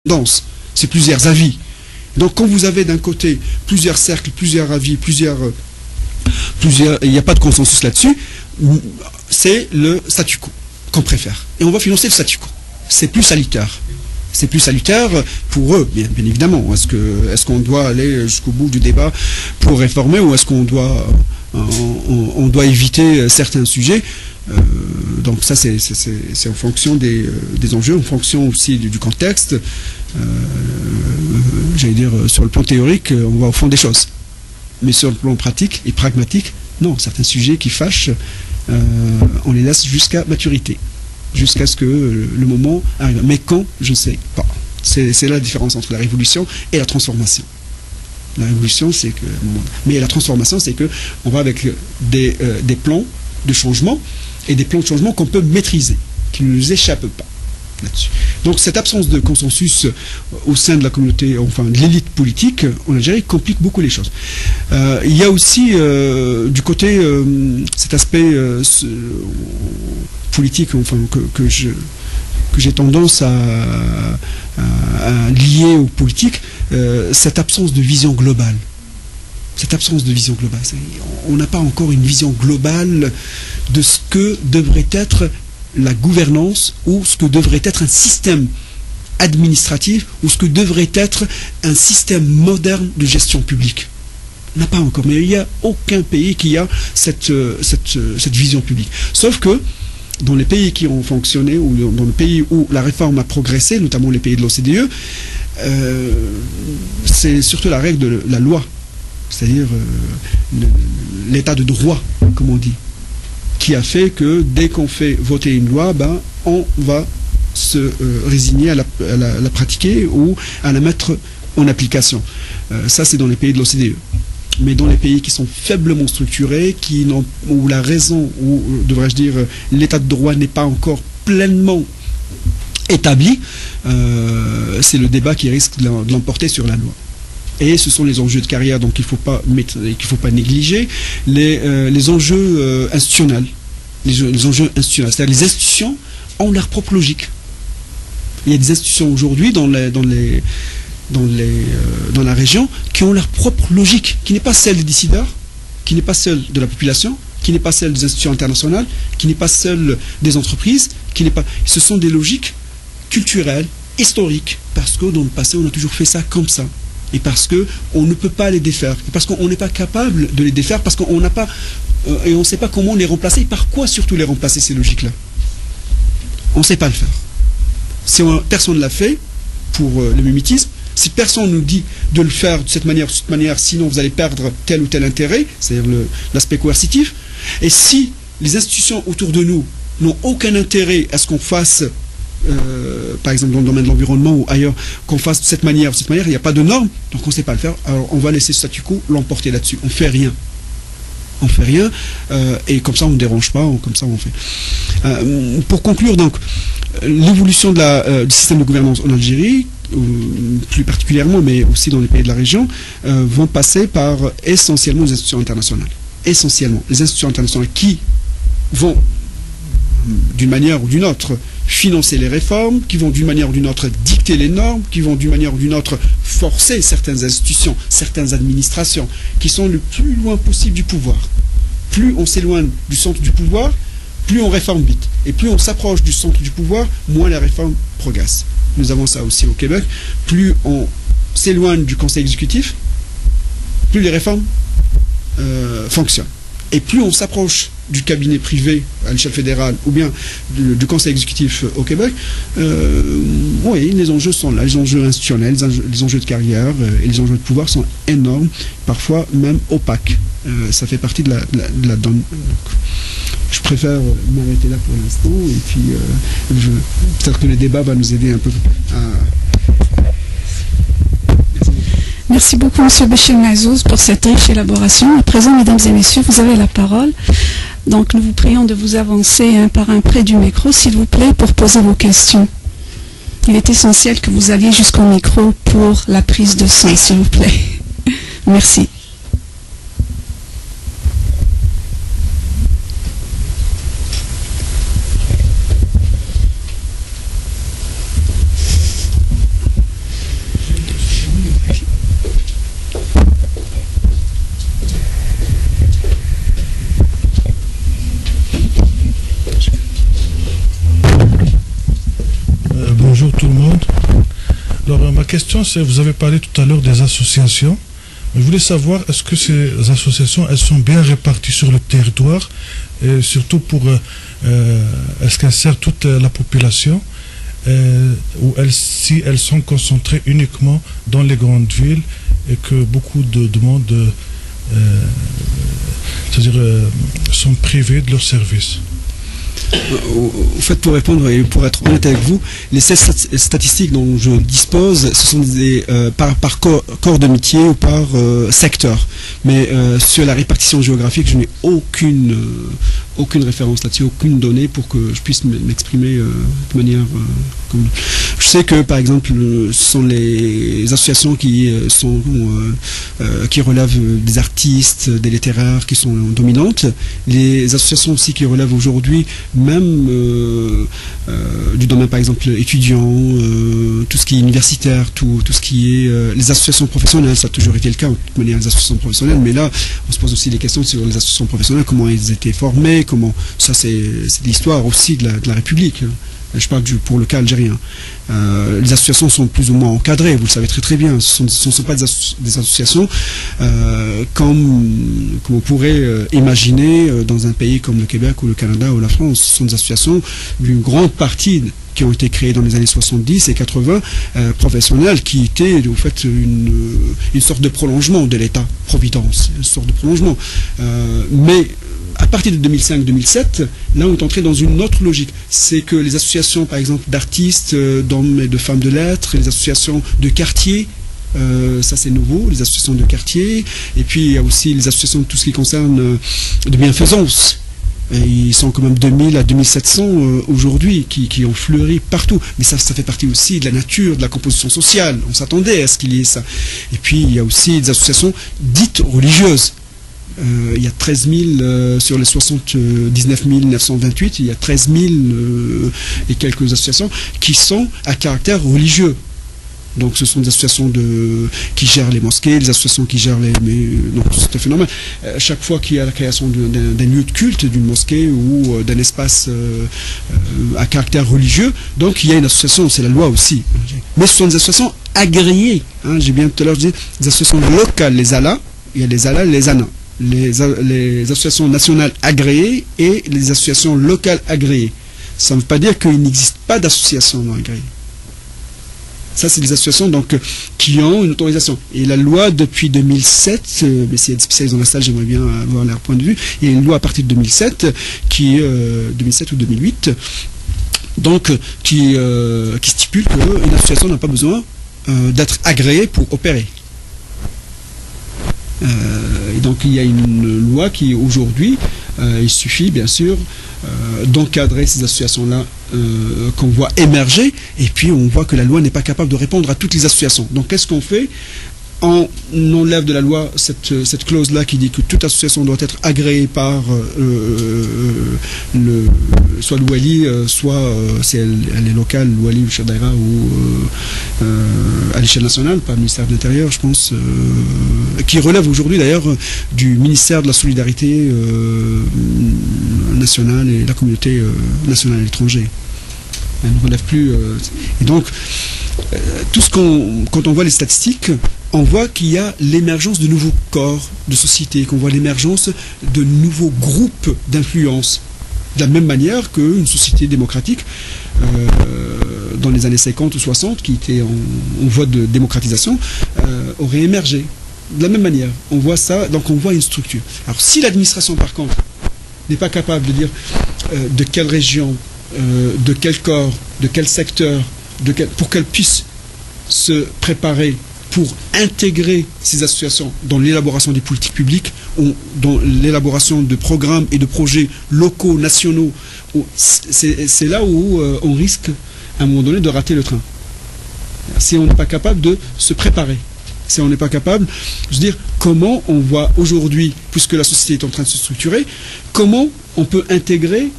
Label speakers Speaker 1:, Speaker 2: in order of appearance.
Speaker 1: dense, c'est plusieurs avis. Donc quand vous avez d'un côté plusieurs cercles, plusieurs avis, il n'y a pas de consensus là-dessus, c'est le statu quo qu'on préfère. Et on va financer le statu quo. C'est plus salutaire. C'est plus salutaire pour eux, bien évidemment. Est-ce qu'on doit aller jusqu'au bout du débat pour réformer, ou est-ce qu'on doit, on doit éviter certains sujets? Donc ça, c'est en fonction des enjeux, en fonction aussi du contexte. J'allais dire, sur le plan théorique, on va au fond des choses. Mais sur le plan pratique et pragmatique, non, certains sujets qui fâchent, on les laisse jusqu'à maturité, jusqu'à ce que le moment arrive. Mais quand, je ne sais pas. C'est la différence entre la révolution et la transformation. La révolution, c'est que... Mais la transformation, c'est que on va avec des plans de changement, et des plans de changement qu'on peut maîtriser, qui ne nous échappent pas là-dessus. Donc cette absence de consensus au sein de la communauté, enfin de l'élite politique en Algérie, complique beaucoup les choses. Il y a aussi du côté cet aspect politique, enfin que j'ai tendance à lier aux politiques, cette absence de vision globale. Cette absence de vision globale. On n'a pas encore une vision globale de ce que devrait être la gouvernance, ou ce que devrait être un système administratif, ou ce que devrait être un système moderne de gestion publique. On n'a pas encore, mais il n'y a aucun pays qui a cette vision publique. Sauf que dans les pays qui ont fonctionné, ou dans les pays où la réforme a progressé, notamment les pays de l'OCDE, c'est surtout la règle de la loi, c'est-à-dire l'état de droit, comme on dit, qui a fait que dès qu'on fait voter une loi, ben, on va se résigner à la pratiquer ou à la mettre en application. Ça, c'est dans les pays de l'OCDE. Mais dans les pays qui sont faiblement structurés, où la raison, ou devrais-je dire, l'état de droit n'est pas encore pleinement établi, c'est le débat qui risque de l'emporter sur la loi. Et ce sont les enjeux de carrière, donc qu'il ne faut pas négliger, les enjeux institutionnels. Les enjeux institutionnels, c'est-à-dire les institutions ont leur propre logique. Il y a des institutions aujourd'hui dans la région qui ont leur propre logique, qui n'est pas celle des décideurs, qui n'est pas celle de la population, qui n'est pas celle des institutions internationales, qui n'est pas celle des entreprises, ce sont des logiques culturelles, historiques, parce que dans le passé on a toujours fait ça comme ça. Et parce qu'on ne peut pas les défaire, et parce qu'on n'est pas capable de les défaire, parce qu'on n'a pas, et on ne sait pas comment les remplacer, et par quoi surtout les remplacer, ces logiques-là. On ne sait pas le faire. Si personne ne l'a fait pour le mimétisme, si personne nous dit de le faire de cette manière, sinon vous allez perdre tel ou tel intérêt, c'est-à-dire l'aspect coercitif, et si les institutions autour de nous n'ont aucun intérêt à ce qu'on fasse, par exemple dans le domaine de l'environnement ou ailleurs, qu'on fasse de cette manière, il n'y a pas de normes, donc on ne sait pas le faire, alors on va laisser ce statu quo l'emporter là-dessus. On ne fait rien. On ne fait rien, et comme ça on ne dérange pas, comme ça on fait. Pour conclure, donc, l'évolution du système de gouvernance en Algérie, plus particulièrement, mais aussi dans les pays de la région, vont passer par essentiellement les institutions internationales. Essentiellement. Les institutions internationales qui vont, d'une manière ou d'une autre, financer les réformes, qui vont d'une manière ou d'une autre dicter les normes, qui vont d'une manière ou d'une autre forcer certaines institutions, certaines administrations, qui sont le plus loin possible du pouvoir. Plus on s'éloigne du centre du pouvoir, plus on réforme vite. Et plus on s'approche du centre du pouvoir, moins la réforme progresse. Nous avons ça aussi au Québec. Plus on s'éloigne du conseil exécutif, plus les réformes fonctionnent. Et plus on s'approche du cabinet privé à l'échelle fédérale ou bien du conseil exécutif au Québec, oui, les enjeux sont là, les enjeux institutionnels, les enjeux de carrière et les enjeux de pouvoir sont énormes, parfois même opaques. Ça fait partie de la donne. Je préfère m'arrêter là pour l'instant, et puis peut-être que le débat va nous aider un peu à...
Speaker 2: Merci beaucoup, M. Béchir Mazouz, pour cette riche élaboration. À présent, mesdames et messieurs, vous avez la parole. Donc, nous vous prions de vous avancer un par un près du micro, s'il vous plaît, pour poser vos questions. Il est essentiel que vous alliez jusqu'au micro pour la prise de son, s'il vous plaît. Merci.
Speaker 3: Alors, ma question, c'est, vous avez parlé tout à l'heure des associations. Je voulais savoir, est-ce que ces associations, elles sont bien réparties sur le territoire, et surtout est-ce qu'elles servent toute la population, ou si elles sont concentrées uniquement dans les grandes villes et que beaucoup de monde sont privés de leurs services?
Speaker 1: Au fait, pour répondre et pour être honnête avec vous, les statistiques dont je dispose, ce sont des par corps de métier ou par secteur. Mais sur la répartition géographique, je n'ai aucune référence là-dessus, aucune donnée pour que je puisse m'exprimer de manière comme... Je sais que, par exemple, ce sont les associations qui relèvent des artistes, des littéraires qui sont dominantes. Les associations aussi qui relèvent aujourd'hui même du domaine, par exemple, étudiant, tout ce qui est universitaire, tout ce qui est les associations professionnelles, ça a toujours été le cas, de toute manière, les associations professionnelles, mais là, on se pose aussi des questions sur les associations professionnelles, comment elles étaient formées, ça c'est l'histoire aussi de la République. Je parle pour le cas algérien. Les associations sont plus ou moins encadrées, vous le savez très bien. Ce ne sont pas des associations comme on pourrait imaginer dans un pays comme le Québec ou le Canada ou la France. Ce sont des associations d'une grande partie qui ont été créées dans les années 70 et 80, professionnelles, qui étaient au fait une sorte de prolongement de l'État-providence, une sorte de prolongement. Mais à partir de 2005-2007, là on est entré dans une autre logique. C'est que les associations, par exemple, d'artistes, d'hommes et de femmes de lettres, les associations de quartier, ça c'est nouveau, les associations de quartier, et puis il y a aussi les associations de tout ce qui concerne de bienfaisance. Et ils sont quand même 2000 à 2700 aujourd'hui qui ont fleuri partout. Mais ça fait partie aussi de la nature, de la composition sociale. On s'attendait à ce qu'il y ait ça. Et puis il y a aussi des associations dites religieuses. Il y a 13 000 sur les 79 928, il y a 13 000 et quelques associations qui sont à caractère religieux. Donc ce sont des associations qui gèrent les mosquées, les associations qui gèrent donc c'est un phénomène. Chaque fois qu'il y a la création d'un lieu de culte, d'une mosquée ou d'un espace à caractère religieux, donc il y a une association, c'est la loi aussi. Mais ce sont des associations agréées. J'ai bien tout à l'heure dit des associations locales, les ALA, il y a les ALA et les ANA. Les associations nationales agréées et les associations locales agréées. Ça ne veut pas dire qu'il n'existe pas d'associations non agréées. Ça, c'est des associations donc, qui ont une autorisation. Et la loi depuis 2007, mais s'il y a des spécialistes dans la salle, j'aimerais bien avoir leur point de vue. Il y a une loi à partir de 2007, 2007 ou 2008, donc, qui stipule qu'une association n'a pas besoin d'être agréée pour opérer. Et donc il y a une loi qui aujourd'hui, il suffit bien sûr d'encadrer ces associations-là qu'on voit émerger, et puis on voit que la loi n'est pas capable de répondre à toutes les associations. Donc qu'est-ce qu'on fait? On enlève de la loi cette clause-là qui dit que toute association doit être agréée par soit le Wali, soit si elle est locale, le Wali, le chef d'aïra, ou à l'échelle nationale, par le ministère de l'Intérieur, je pense, qui relève aujourd'hui d'ailleurs du ministère de la Solidarité nationale et de la communauté nationale à l'étranger. Elle ne relève plus. Et donc, quand on voit les statistiques, on voit qu'il y a l'émergence de nouveaux corps de société, qu'on voit l'émergence de nouveaux groupes d'influence. De la même manière qu'une société démocratique, dans les années 50 ou 60, qui était en voie de démocratisation, aurait émergé. De la même manière, on voit ça, donc on voit une structure. Alors si l'administration, par contre, n'est pas capable de dire de quelle région, de quel corps, de quel secteur, pour qu'elle puisse se préparer pour intégrer ces associations dans l'élaboration des politiques publiques, dans l'élaboration de programmes et de projets locaux, nationaux, c'est là où on risque à un moment donné de rater le train. Si on n'est pas capable de se préparer, si on n'est pas capable, je veux dire, comment on voit aujourd'hui, puisque la société est en train de se structurer, comment on peut intégrer